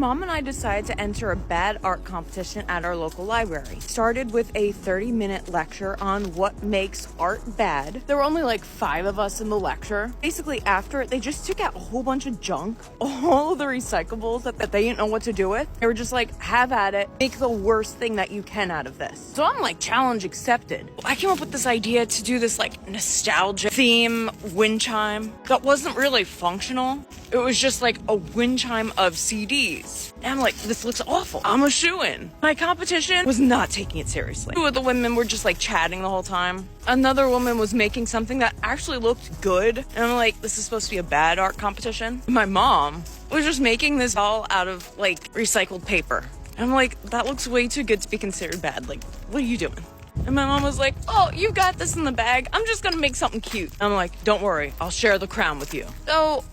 Mom and I decided to enter a bad art competition at our local library. Started with a 30-minute lecture on what makes art bad. There were only like 5 of us in the lecture. Basically, after it, they just took out a whole bunch of junk, all of the recyclables that they didn't know what to do with. They were just like, have at it, make the worst thing that you can out of this. So I'm like, challenge accepted. I came up with this idea to do this like nostalgia theme wind chime that wasn't really functional. It was just like a wind chime of CDs. And I'm like, this looks awful. I'm a shoo-in. My competition was not taking it seriously. 2 of the women were just like chatting the whole time. Another woman was making something that actually looked good. And I'm like, this is supposed to be a bad art competition. My mom was just making this all out of like recycled paper. And I'm like, that looks way too good to be considered bad. Like, what are you doing? And my mom was like, oh, you got this in the bag. I'm just gonna make something cute. I'm like, don't worry, I'll share the crown with you. So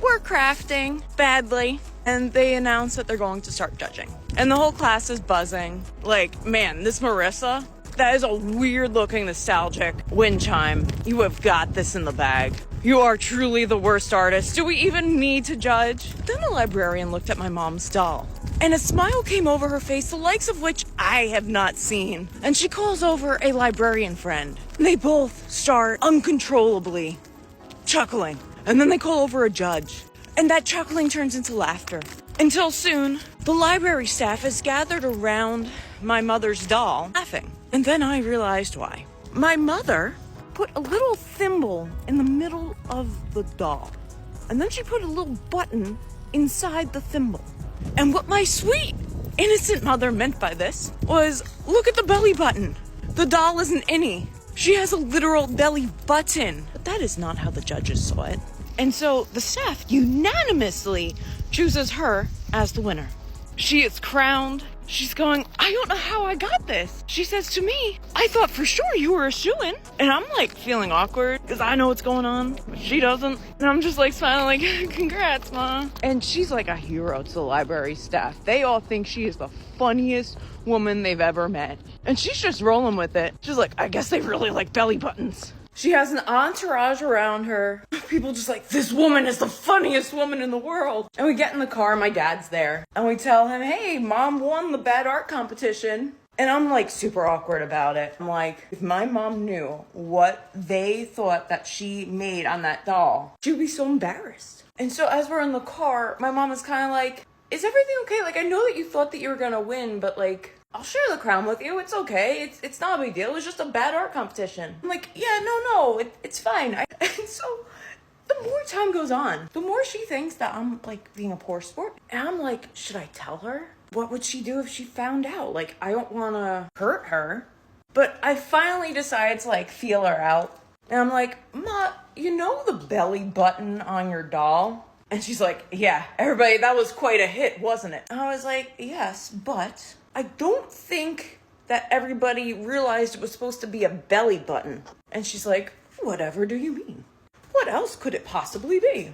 we're crafting badly, and they announce that they're going to start judging. And the whole class is buzzing. Like, man, this Morissa, that is a weird looking nostalgic wind chime. You have got this in the bag. You are truly the worst artist. Do we even need to judge? Then the librarian looked at my mom's doll, and a smile came over her face, the likes of which I have not seen. And she calls over a librarian friend. They both start uncontrollably chuckling. And then they call over a judge. And that chuckling turns into laughter. Until soon, the library staff is gathered around my mother's doll, laughing. And then I realized why. My mother put a little thimble in the middle of the doll. And then she put a little button inside the thimble. And what my sweet, innocent mother meant by this was, look at the belly button. The doll is an innie. She has a literal belly button. But that is not how the judges saw it. And so the staff unanimously chooses her as the winner. She is crowned. She's going, I don't know how I got this. She says to me, I thought for sure you were a shoo-in. And I'm like feeling awkward because I know what's going on, but she doesn't. And I'm just like smiling like, congrats, Ma. And she's like a hero to the library staff. They all think she is the funniest woman they've ever met. And she's just rolling with it. She's like, I guess they really like belly buttons. She has an entourage around her. People just like, this woman is the funniest woman in the world. And we get in the car, my dad's there. And we tell him, hey, Mom won the bad art competition. And I'm like super awkward about it. I'm like, if my mom knew what they thought that she made on that doll, she would be so embarrassed. And so as we're in the car, my mom is kind of like, is everything okay? Like, I know that you thought that you were gonna win, but like, I'll share the crown with you. It's okay. It's not a big deal. It's just a bad art competition. I'm like, yeah, no, it's fine. And so the more time goes on, the more she thinks that I'm like being a poor sport. And I'm like, should I tell her? What would she do if she found out? Like, I don't want to hurt her. But I finally decided to like feel her out. And I'm like, Ma, you know the belly button on your doll? And she's like, yeah, everybody, that was quite a hit, wasn't it? And I was like, yes, but I don't think that everybody realized it was supposed to be a belly button. And she's like, whatever do you mean? What else could it possibly be?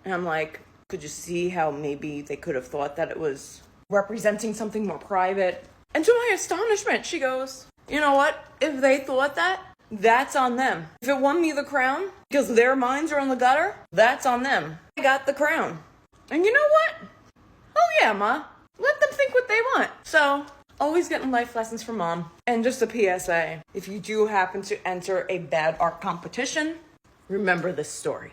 And I'm like, could you see how maybe they could have thought that it was representing something more private? And to my astonishment, she goes, you know what? If they thought that, that's on them. If it won me the crown because their minds are in the gutter, that's on them. I got the crown. And you know what? Oh yeah, Ma. Let them think what they want. So, always getting life lessons from Mom. And just a PSA, if you do happen to enter a bad art competition, remember this story.